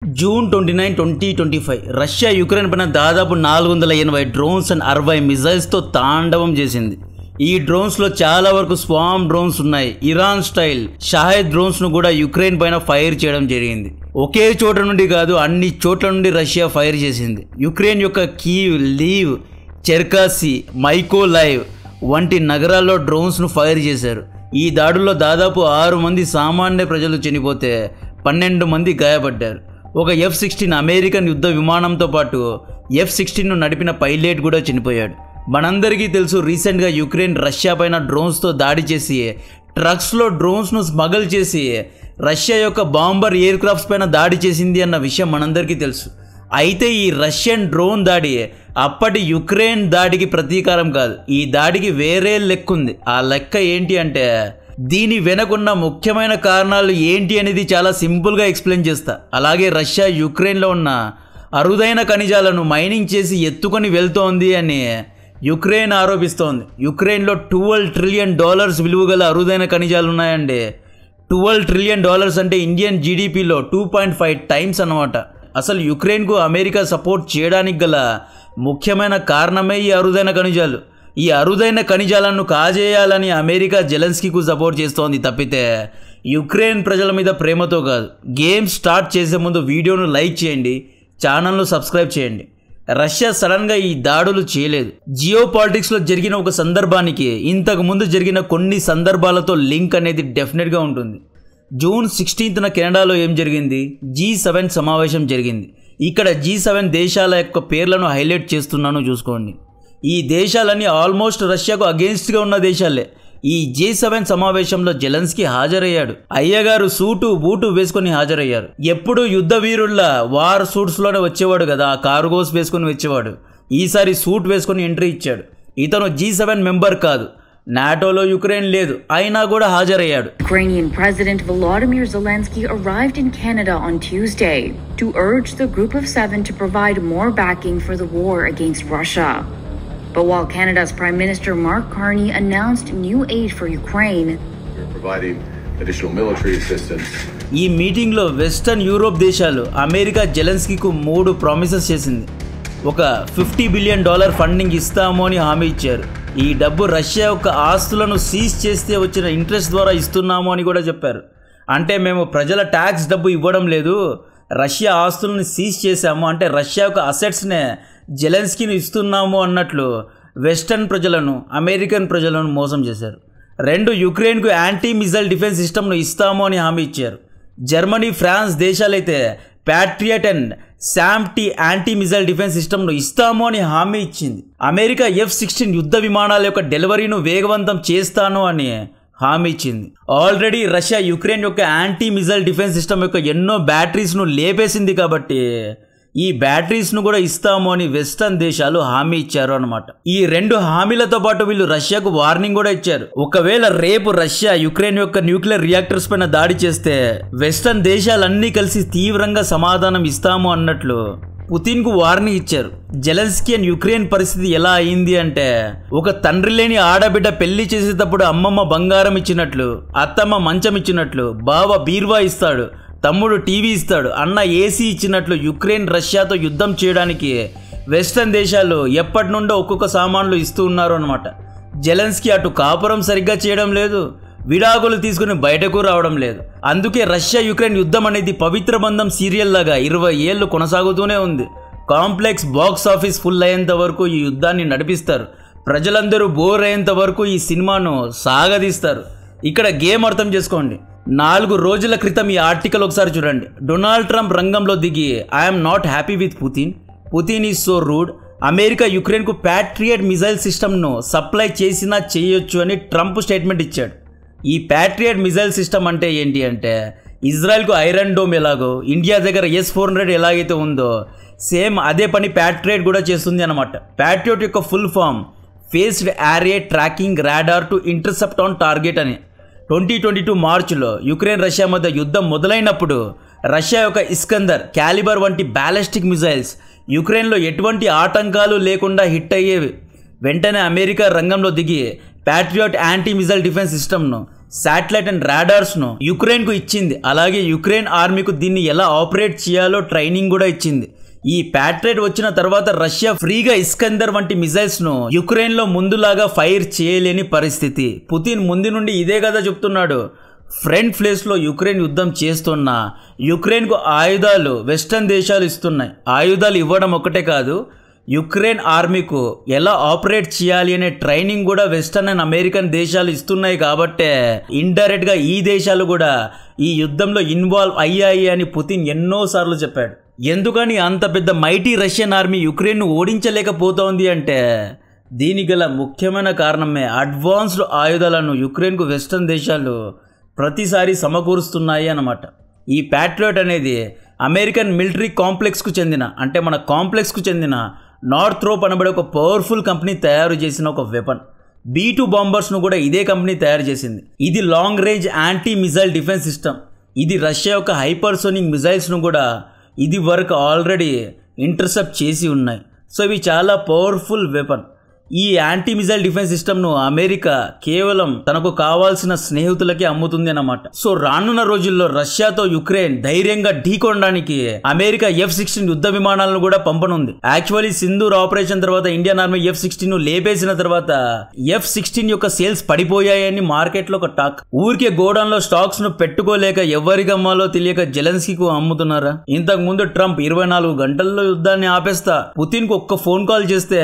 June 29, 2025 Russia Ukraine పైన దాదాపు 480 drones and 60 మిజైల్స్తో తాండవం చేసింది. ఈ డ్రోన్స్లో చాలా వరకు స్వామ్ డ్రోన్స్ ఉన్నాయి. ఇరాన్ స్టైల్ షాహెద్ డ్రోన్స్ను కూడా యుక్రెయిన్ పైన ఫైర్ చేయడం జరిగింది. ఒకే చోట నుండి కాదు, అన్ని చోట్ల నుండి రష్యా ఫైర్ చేసింది. యుక్రెయిన్ యొక్క కీవ్, లీవ్, చెర్కాసీ, మైకోలైవ్ వంటి నగరాల్లో డ్రోన్స్ను ఫైర్ చేశారు. ఈ దాడుల్లో దాదాపు 6 మంది సామాన్య ప్రజలు చనిపోతే 12 మంది గాయపడ్డారు. ఒక F-16 అమెరికన్ యుద్ధ విమానంతో పాటు F-16ను నడిపిన పైలట్ కూడా చనిపోయాడు. మనందరికీ తెలుసు, రీసెంట్గా యుక్రెయిన్ రష్యా పైన డ్రోన్స్తో దాడి చేసి ట్రక్స్లో డ్రోన్స్ను స్మగల్ చేసి రష్యా యొక్క బాంబర్ ఎయిర్ క్రాఫ్ట్స్ పైన దాడి చేసింది అన్న విషయం మనందరికీ తెలుసు. అయితే ఈ రష్యన్ డ్రోన్ దాడి అప్పటి యుక్రెయిన్ దాడికి ప్రతీకారం కాదు. ఈ దాడికి వేరే లెక్క ఉంది. ఆ లెక్క ఏంటి అంటే, దీని వెనకున్న ముఖ్యమైన కారణాలు ఏంటి అనేది చాలా సింపుల్గా ఎక్స్ప్లెయిన్ చేస్తా. అలాగే రష్యా యుక్రెయిన్లో ఉన్న అరుదైన ఖనిజాలను మైనింగ్ చేసి ఎత్తుకొని వెళ్తోంది అని యుక్రెయిన్ ఆరోపిస్తోంది. యుక్రెయిన్లో $12 ట్రిలియన్ విలువ గల అరుదైన ఖనిజాలు ఉన్నాయండి. $12 ట్రిలియన్ అంటే ఇండియన్ జీడిపిలో 2.5 టైమ్స్ అన్నమాట. అసలు యుక్రెయిన్కు అమెరికా సపోర్ట్ చేయడానికి గల ముఖ్యమైన కారణమే ఈ అరుదైన ఖనిజాలు. ఈ అరుదైన ఖనిజాలను కాజేయాలని అమెరికా జెలెన్స్కీకు సపోర్ట్ చేస్తోంది తప్పితే యుక్రెయిన్ ప్రజల మీద ప్రేమతో కాదు. గేమ్ స్టార్ట్ చేసే ముందు వీడియోను లైక్ చేయండి, ఛానల్ను సబ్స్క్రైబ్ చేయండి. రష్యా సడన్గా ఈ దాడులు చేయలేదు. జియో పాలిటిక్స్లో జరిగిన ఒక సందర్భానికి ఇంతకు ముందు జరిగిన కొన్ని సందర్భాలతో లింక్ అనేది డెఫినెట్గా ఉంటుంది. జూన్ 16న కెనడాలో ఏం జరిగింది? G7 సమావేశం జరిగింది. ఇక్కడ G7 దేశాల యొక్క పేర్లను హైలైట్ చేస్తున్నాను, చూసుకోండి. ఈ దేశాలన్నీ ఆల్మోస్ట్ రష్యాకు అగెయిన్స్ట్గా ఉన్న దేశాలే. ఈ G7 సమావేశంలో జెలెన్స్కీ హాజరయ్యాడు. అయ్యగారు సూటు బూటు వేసుకొని హాజరయ్యారు. ఎప్పుడు యుద్ధ వీరుళ్ళ వార్ సూట్స్లోనే వచ్చేవాడు కదా, కార్గోస్ వేసుకొని వచ్చేవాడు. ఈసారి సూట్ వేసుకొని ఎంట్రీ ఇచ్చాడు. ఇతను G7 మెంబర్ కాదు, నాటోలో యుక్రెయిన్ లేదు, అయినా కూడా హాజరయ్యాడు. Ukrainian President Volodymyr Zelensky arrived in Canada on Tuesday to urge the Group of Seven to provide more backing for the war against Russia. But while Canada's Prime Minister Mark Carney announced new aid for Ukraine, we're providing additional military assistance. ఈ మీటింగ్లో western Europe దేశాలు America జెలెన్స్కీకు 3 promises చేసింది. ఒక $50 billion funding ఇస్తాము అని హామీ ఇచ్చారు. ఈ డబ్బు రష్యా యొక్క ఆస్తులను సీజ్ చేస్తే వచ్చిన ఇంట్రెస్ట్ ద్వారా ఇస్తున్నాము అని కూడా చెప్పారు. అంటే మేము ప్రజల ట్యాక్స్ డబ్బు ఇవ్వడం లేదు, రష్యా ఆస్తులను సీజ్ చేశాము, అంటే రష్యా యొక్క అసెట్స్నే జెలెన్స్కీని ఇస్తున్నాము అన్నట్లు వెస్టర్న్ ప్రజలను, అమెరికన్ ప్రజలను మోసం చేశారు. 2 యుక్రెయిన్కు యాంటీ మిజైల్ డిఫెన్స్ సిస్టమ్ను ఇస్తాము అని హామీ ఇచ్చారు. జర్మనీ, ఫ్రాన్స్ దేశాలైతే ప్యాట్రియట్ అండ్ శామ్-టీ యాంటీ మిజైల్ డిఫెన్స్ సిస్టమ్ను ఇస్తాము అని హామీ ఇచ్చింది. అమెరికా F-16 యుద్ధ విమానాల యొక్క డెలివరీను వేగవంతం చేస్తాను అని హామీ ఇచ్చింది. ఆల్రెడీ రష్యా యుక్రెయిన్ యొక్క యాంటీ మిజైల్ డిఫెన్స్ సిస్టమ్ యొక్క ఎన్నో బ్యాటరీస్ను లేపేసింది కాబట్టి ఈ బ్యాటరీస్ను కూడా ఇస్తాము అని వెస్టర్న్ దేశాలు హామీ ఇచ్చారు అన్నమాట. ఈ 2 హామీలతో పాటు వీళ్ళు రష్యాకు వార్నింగ్ కూడా ఇచ్చారు. ఒకవేళ రేపు రష్యా యుక్రెయిన్ యొక్క న్యూక్లియర్ రియాక్టర్స్ పైన దాడి చేస్తే వెస్టర్న్ దేశాలన్నీ కలిసి తీవ్రంగా సమాధానం ఇస్తాము అన్నట్లు పుతిన్కు వార్నింగ్ ఇచ్చారు. జెలెన్స్కీ అండ్ యుక్రెయిన్ పరిస్థితి ఎలా అయింది అంటే, ఒక తండ్రి లేని ఆడబిడ్డ పెళ్లి చేసేటప్పుడు అమ్మమ్మ బంగారం ఇచ్చినట్లు, అత్తమ్మ మంచం ఇచ్చినట్లు, బావ బీర్వా ఇస్తాడు, తమ్ముడు టీవీ ఇస్తాడు, అన్న ఏసీ ఇచ్చినట్లు యుక్రెయిన్ రష్యాతో యుద్ధం చేయడానికి వెస్టర్న్ దేశాలు ఎప్పటి నుండో ఒక్కొక్క సామాన్లు ఇస్తూ ఉన్నారు అన్నమాట. జెలెన్స్కీ అటు కాపురం సరిగ్గా చేయడం లేదు, విడాకులు తీసుకుని బయటకు రావడం లేదు. అందుకే రష్యా యుక్రెయిన్ యుద్ధం అనేది పవిత్ర బంధం సీరియల్ లాగా 20 ఏళ్ళు కొనసాగుతూనే ఉంది. కాంప్లెక్స్ బాక్స్ ఆఫీస్ ఫుల్ అయ్యేంత వరకు ఈ యుద్ధాన్ని నడిపిస్తారు. ప్రజలందరూ బోర్ అయ్యేంత వరకు ఈ సినిమాను సాగదీస్తారు. ఇక్కడ గేమ్ అర్థం చేసుకోండి. 4 రోజుల క్రితం ఈ ఆర్టికల్ ఒకసారి చూడండి. డొనాల్డ్ ట్రంప్ రంగంలో దిగి I'm not happy with Putin is so rude, America యుక్రెయిన్కు ప్యాట్రియట్ మిజైల్ సిస్టమ్ను సప్లై చేసినా చేయొచ్చు అని ట్రంప్ స్టేట్మెంట్ ఇచ్చాడు. ఈ ప్యాట్రియట్ మిజైల్ సిస్టమ్ అంటే ఏంటి అంటే, ఇజ్రాయెల్కు ఐరన్ డోమ్ ఎలాగో ఇండియా దగ్గర S-400 ఎలాగైతే ఉందో సేమ్ అదే పని ప్యాట్రియట్ కూడా చేస్తుంది అనమాట. ప్యాట్రియట్ యొక్క full form phased array tracking radar to intercept on target అని. 2022 మార్చిలో యుక్రెయిన్ రష్యా మధ్య యుద్ధం మొదలైనప్పుడు రష్యా యొక్క ఇస్కందర్, క్యాలిబర్ వంటి బ్యాలిస్టిక్ మిజైల్స్ యుక్రెయిన్లో ఎటువంటి ఆటంకాలు లేకుండా హిట్ అయ్యేవి. వెంటనే అమెరికా రంగంలో దిగి ప్యాట్రియట్ యాంటీ మిజైల్ డిఫెన్స్ సిస్టమ్ను శాటిలైట్ అండ్ రాడార్స్ను యుక్రెయిన్కు ఇచ్చింది. అలాగే యుక్రెయిన్ ఆర్మీకు దీన్ని ఎలా ఆపరేట్ చేయాలో ట్రైనింగ్ కూడా ఇచ్చింది. ఈ ప్యాట్రియట్ వచ్చిన తర్వాత రష్యా ఫ్రీగా ఇస్కందర్ వంటి మిజైల్స్ ను యుక్రెయిన్ లో ముందులాగా ఫైర్ చేయలేని పరిస్థితి. పుతిన్ ముందు నుండి ఇదే కదా చెప్తున్నాడు. ఫ్రంట్ ప్లేస్ లో యుక్రెయిన్ యుద్ధం చేస్తున్నా యుక్రెయిన్ కు ఆయుధాలు వెస్టర్న్ దేశాలు ఇస్తున్నాయి. ఆయుధాలు ఇవ్వడం ఒకటే కాదు, యుక్రెయిన్ ఆర్మీకు ఎలా ఆపరేట్ చేయాలి అనే ట్రైనింగ్ కూడా వెస్టర్న్ అండ్ అమెరికన్ దేశాలు ఇస్తున్నాయి. కాబట్టే ఇండైరెక్ట్ గా ఈ దేశాలు కూడా ఈ యుద్ధంలో ఇన్వాల్వ్ అయ్యాయి అని పుతిన్ ఎన్నోసార్లు చెప్పాడు. ఎందుకని అంత పెద్ద మైటీ రష్యన్ ఆర్మీ యుక్రెయిన్ను ఓడించలేకపోతోంది అంటే దీనికి గల ముఖ్యమైన కారణమే అడ్వాన్స్డ్ ఆయుధాలను యుక్రెయిన్కు వెస్టర్న్ దేశాలు ప్రతిసారి సమకూరుస్తున్నాయి అన్నమాట. ఈ ప్యాట్రియట్ అనేది అమెరికన్ మిలిటరీ కాంప్లెక్స్కు చెందిన, అంటే మన కాంప్లెక్స్కు చెందిన నార్థ్రోప్ అనబడే ఒక పవర్ఫుల్ కంపెనీ తయారు చేసిన ఒక వెపన్. B-2 బాంబర్స్ను కూడా ఇదే కంపెనీ తయారు చేసింది. ఇది long range anti missile defence system. ఇది రష్యా యొక్క హైపర్సోనిక్ మిజైల్స్ను కూడా ఇది వరకు ఆల్రెడీ ఇంటర్సెప్ట్ చేసి ఉన్నాయి. సో ఇవి చాలా పవర్ఫుల్ వెపన్. ఈ యాంటీ మిజైల్ డిఫెన్స్ సిస్టమ్ను అమెరికా కేవలం తనకు కావాల్సిన స్నేహితులకే అమ్ముతుంది అన్నమాట. సో రానున్న రోజుల్లో రష్యాతో యుక్రెయిన్ ధైర్యంగా ఢీకొనడానికి అమెరికా F-16 యుద్ధ విమానాలను కూడా పంపనుంది. యాక్చువల్లీ సింధూర్ ఆపరేషన్ తర్వాత ఇండియన్ ఆర్మీ F-16 ను లేపేసిన తర్వాత F-16 యొక్క సేల్స్ పడిపోయాయని మార్కెట్ లో ఒక టాక్. ఊరికే గోడౌన్ లో స్టాక్స్ ను పెట్టుకోలేక ఎవరికి అమ్మాలో తెలియక జెలెన్స్కీకు అమ్ముతున్నారా? ఇంతకు ముందు ట్రంప్ 24 గంటల్లో యుద్ధాన్ని ఆపేస్తా, పుతిన్ కు ఒక్క ఫోన్ కాల్ చేస్తే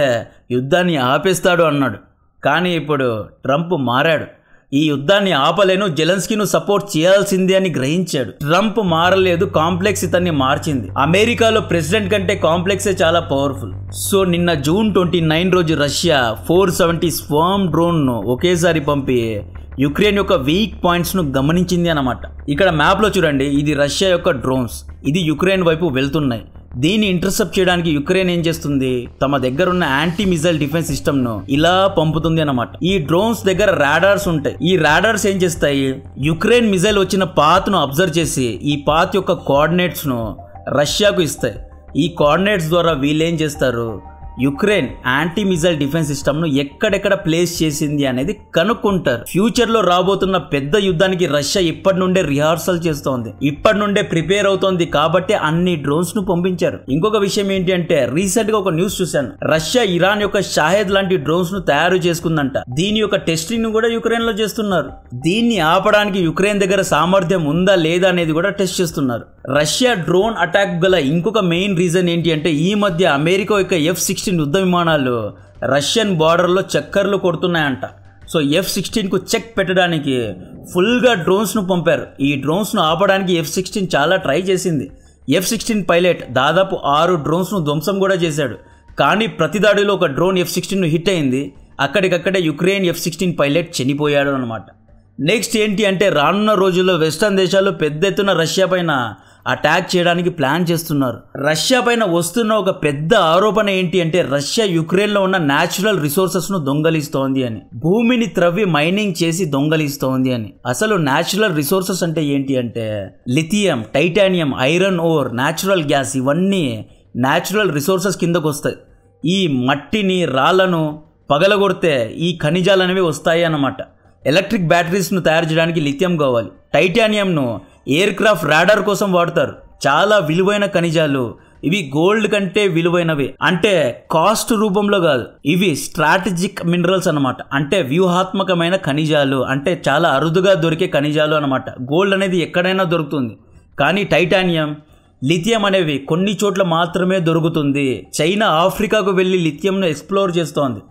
యుద్ధాన్ని ఆపేస్తాడు అన్నాడు. కానీ ఇప్పుడు ట్రంప్ మారాడు. ఈ యుద్ధాన్ని ఆపలేను, జెలెన్స్కీను సపోర్ట్ చేయాల్సిందే అని గ్రహించాడు. ట్రంప్ మారలేదు, కాంప్లెక్స్ ఇతన్ని మార్చింది. అమెరికాలో ప్రెసిడెంట్ కంటే కాంప్లెక్సే చాలా పవర్ఫుల్. సో నిన్న జూన్ 29 రోజు రష్యా 470 స్వార్మ్ డ్రోన్ ను ఒకేసారి పంపి యుక్రెయిన్ యొక్క వీక్ పాయింట్స్ ను గమనించింది అన్నమాట. ఇక్కడ మ్యాప్ లో చూడండి, ఇది రష్యా యొక్క డ్రోన్స్, ఇది యుక్రెయిన్ వైపు వెళ్తున్నాయి. దీన్ని ఇంటర్సెప్ట్ చేయడానికి యుక్రెయిన్ ఏం చేస్తుంది, తమ దగ్గర ఉన్న యాంటీ మిజైల్ డిఫెన్స్ సిస్టమ్ ను ఇలా పంపుతుంది అన్నమాట. ఈ డ్రోన్స్ దగ్గర రాడార్స్ ఉంటాయి. ఈ రాడార్స్ ఏం చేస్తాయి, యుక్రెయిన్ మిజైల్ వచ్చిన పాత్ ను అబ్జర్వ్ చేసి ఈ పాత్ యొక్క కోఆర్డినేట్స్ ను రష్యాకు ఇస్తాయి. ఈ కోఆర్డినేట్స్ ద్వారా వీళ్ళు ఏం చేస్తారు, Ukraine anti missile defence system ను ఎక్కడెక్కడ ప్లేస్ చేసింది అనేది కనుక్కుంటారు. ఫ్యూచర్ లో రాబోతున్న పెద్ద యుద్ధానికి రష్యా ఇప్పటి నుండే రిహార్సల్ చేస్తోంది, ఇప్పటి నుండే ప్రిపేర్ అవుతోంది. కాబట్టి అన్ని డ్రోన్స్ ను పంపించారు. ఇంకొక విషయం ఏంటి అంటే, రీసెంట్ గా ఒక న్యూస్ చూశాను, రష్యా ఇరాన్ యొక్క షాహెద్ లాంటి డ్రోన్స్ ను తయారు చేసుకుందంట. దీని యొక్క టెస్టింగ్ ను కూడా యుక్రెయిన్ లో చేస్తున్నారు. దీన్ని ఆపడానికి యుక్రెయిన్ దగ్గర సామర్థ్యం ఉందా లేదా అనేది కూడా టెస్ట్ చేస్తున్నారు. రష్యా డ్రోన్ అటాక్ గల ఇంకొక మెయిన్ రీజన్ ఏంటి అంటే, ఈ మధ్య అమెరికా యొక్క F-16 యుద్ధ విమానాలు రష్యన్ బార్డర్లో చక్కర్లు కొడుతున్నాయంట. సో F-16 కు చెక్ పెట్టడానికి ఫుల్గా డ్రోన్స్ను పంపారు. ఈ డ్రోన్స్ను ఆపడానికి F-16 చాలా ట్రై చేసింది. F-16 పైలట్ దాదాపు 6 డ్రోన్స్ను ధ్వంసం కూడా చేశాడు. కానీ ప్రతి దాడిలో ఒక డ్రోన్ F-16 ను హిట్ అయింది. అక్కడికక్కడే యుక్రెయిన్ F-16 పైలట్ చనిపోయాడు అనమాట. నెక్స్ట్ ఏంటి అంటే, రానున్న రోజుల్లో వెస్టర్న్ దేశాలు పెద్ద ఎత్తున రష్యా పైన అటాక్ చేయడానికి ప్లాన్ చేస్తున్నారు. రష్యా పైన వస్తున్న ఒక పెద్ద ఆరోపణ ఏంటి అంటే, రష్యా యుక్రెయిన్లో ఉన్న న్యాచురల్ రిసోర్సెస్ను దొంగలిస్తోంది అని, భూమిని త్రవ్వి మైనింగ్ చేసి దొంగలిస్తోంది అని. అసలు న్యాచురల్ రిసోర్సెస్ అంటే ఏంటి అంటే, lithium, titanium, iron ore, natural gas, ఇవన్నీ న్యాచురల్ రిసోర్సెస్ కిందకు వస్తాయి. ఈ మట్టిని రాళ్లను పగలగొడితే ఈ ఖనిజాలు అనేవి వస్తాయి అన్నమాట. ఎలక్ట్రిక్ బ్యాటరీస్ను తయారు చేయడానికి లిథియం కావాలి. టైటానియంను ఎయిర్ క్రాఫ్ట్ రాడార్ కోసం వాడతారు. చాలా విలువైన ఖనిజాలు ఇవి, గోల్డ్ కంటే విలువైనవి. అంటే కాస్ట్ రూపంలో కాదు, ఇవి స్ట్రాటజిక్ మినరల్స్ అన్నమాట. అంటే వ్యూహాత్మకమైన ఖనిజాలు, అంటే చాలా అరుదుగా దొరికే ఖనిజాలు అన్నమాట. గోల్డ్ అనేది ఎక్కడైనా దొరుకుతుంది, కానీ టైటానియం, లిథియం అనేవి కొన్ని చోట్ల మాత్రమే దొరుకుతుంది. చైనా ఆఫ్రికాకు వెళ్ళి లిథియంను ఎక్స్ప్లోర్ చేస్తోంది.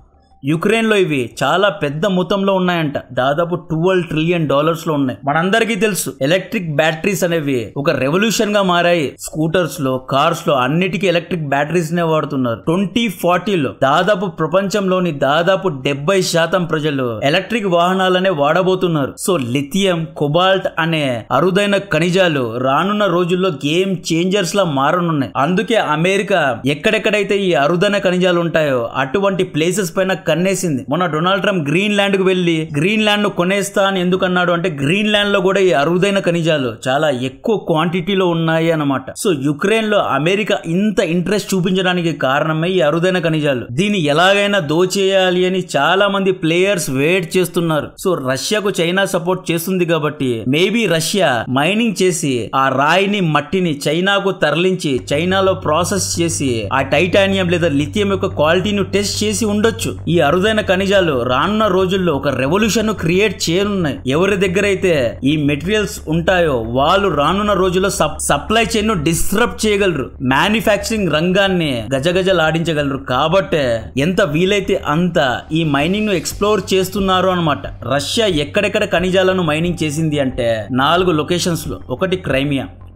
యుక్రెయిన్లో ఇవి చాలా పెద్ద మొత్తంలో ఉన్నాయంట, దాదాపు $12 ట్రిలియన్ లో ఉన్నాయి. మనందరికీ తెలుసు, ఎలక్ట్రిక్ బ్యాటరీస్ అనేవి ఒక రెవల్యూషన్ గా మారాయి. స్కూటర్స్ లో, కార్స్ లో అన్నిటికీ ఎలక్ట్రిక్ బ్యాటరీస్ నే వాడుతున్నారు. 2040లో దాదాపు ప్రపంచంలోని దాదాపు 70% ప్రజలు ఎలక్ట్రిక్ వాహనాలనే వాడబోతున్నారు. సో లిథియం, కొబాల్ట్ అనే అరుదైన ఖనిజాలు రానున్న రోజుల్లో గేమ్ చేంజర్స్ లా మారనున్నాయి. అందుకే అమెరికా ఎక్కడెక్కడైతే ఈ అరుదైన ఖనిజాలు ఉంటాయో అటువంటి ప్లేసెస్ పైన కన్నేసింది. మొన్న డొనాల్డ్ ట్రంప్ గ్రీన్ ల్యాండ్ కు వెళ్లి గ్రీన్ ల్యాండ్ ను కొనేస్తా అని ఎందుకు అన్నాడు అంటే గ్రీన్ ల్యాండ్ లో కూడా ఈ అరుదైన ఖనిజాలు చాలా ఎక్కువ క్వాంటిటీలో ఉన్నాయి అన్నమాట. సో యుక్రెయిన్ లో అమెరికా ఇంత ఇంట్రెస్ట్ చూపించడానికి కారణమే ఈ అరుదైన ఖనిజాలు. దీన్ని ఎలాగైనా దోచేయాలి అని చాలా మంది ప్లేయర్స్ వెయిట్ చేస్తున్నారు. సో రష్యాకు చైనా సపోర్ట్ చేస్తుంది కాబట్టి మేబీ రష్యా మైనింగ్ చేసి ఆ రాయిని మట్టిని చైనాకు తరలించి చైనాలో ప్రాసెస్ చేసి ఆ టైటానియం లేదా లిథియం యొక్క క్వాలిటీని టెస్ట్ చేసి ఉండొచ్చు. ఈ అరుదైన ఖనిజాలు రానున్న రోజుల్లో ఒక రెవల్యూషన్ ను క్రియేట్ చేయనున్నాయి. ఎవరి దగ్గర అయితే ఈ మెటీరియల్స్ ఉంటాయో వాళ్ళు రానున్న రోజుల్లో సప్లై చైన్ ను డిస్టర్బ్ చేయగలరు, మ్యానుఫ్యాక్చరింగ్ రంగాన్ని గజగజలాడించగలరు. కాబట్టి ఎంత వీలైతే అంత ఈ మైనింగ్ ను ఎక్స్ప్లోర్ చేస్తున్నారు అన్నమాట. రష్యా ఎక్కడెక్కడ ఖనిజాలను మైనింగ్ చేసింది అంటే 4 లొకేషన్స్ లో. ఒకటి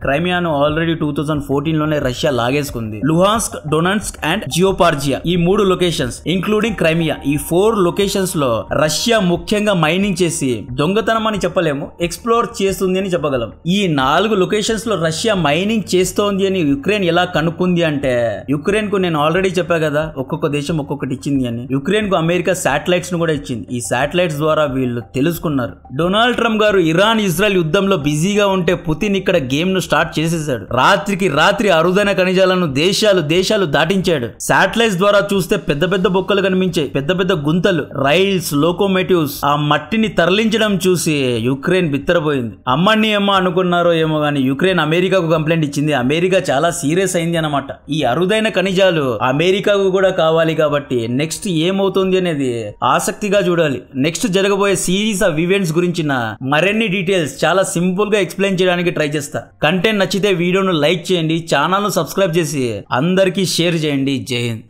క్రైమియాను ఆల్రెడీ 2014 లోనే రష్యా లాగేసుకుంది. లుహాన్స్క్, డొనెట్స్క్ అండ్ జియోపార్జియా ఈ 3 లొకేషన్స్ ఇంక్లూడింగ్ క్రైమియా, ఈ 4 లొకేషన్స్ లో రష్యా ముఖ్యంగా మైనింగ్ చేసి దొంగతనం అని చెప్పలేము, ఎక్స్ప్లోర్ చేస్తుంది అని చెప్పగలం. ఈ 4 లొకేషన్స్ లో రష్యా మైనింగ్ చేస్తోంది అని యుక్రెయిన్ ఎలా కనుక్కుంది అంటే యుక్రెయిన్ కు నేను ఆల్రెడీ చెప్పా కదా ఒక్కొక్క దేశం ఒక్కొక్కటి ఇచ్చింది అని. యుక్రెయిన్ కు అమెరికా శాటిలైట్స్ ను కూడా ఇచ్చింది. ఈ శాటిలైట్స్ ద్వారా వీళ్ళు తెలుసుకున్నారు. డొనాల్డ్ ట్రంప్ గారు ఇరాన్ ఇజ్రాయెల్ యుద్ధంలో బిజీగా ఉంటే పుతిన్ ఇక్కడ గేమ్ ను స్టార్ట్ చేసేసాడు. రాత్రికి రాత్రి అరుదైన ఖనిజాలను దేశాలు దాటించాడు. శాటిలైట్స్ ద్వారా చూస్తే పెద్ద పెద్ద బొక్కలు కనిపించాయి, పెద్ద పెద్ద గుంతలు, రైల్స్, లోకోమోటివ్స్. ఆ మట్టిని తరలించడం చూసి యుక్రెయిన్ బిత్తరపోయింది. అమ్మని అమ్మ అనుకున్నారో ఏమో గానీ యుక్రెయిన్ అమెరికాకు కంప్లైంట్ ఇచ్చింది. అమెరికా చాలా సీరియస్ అయింది అన్నమాట. ఈ అరుదైన ఖనిజాలు అమెరికాకు కూడా కావాలి కాబట్టి నెక్స్ట్ ఏమవుతుంది అనేది ఆసక్తిగా చూడాలి. నెక్స్ట్ జరగబోయే సిరీస్ ఆఫ్ ఈవెంట్స్ గురించిన మరిన్ని డీటెయిల్స్ చాలా సింపుల్ గా ఎక్స్ప్లెయిన్ చేయడానికి ట్రై చేస్తా. కంటెంట్ నచ్చితే వీడియోను లైక్ చేయండి, ఛానల్ ను సబ్స్క్రైబ్ చేసి అందరికీ షేర్ చేయండి. జై హింద్.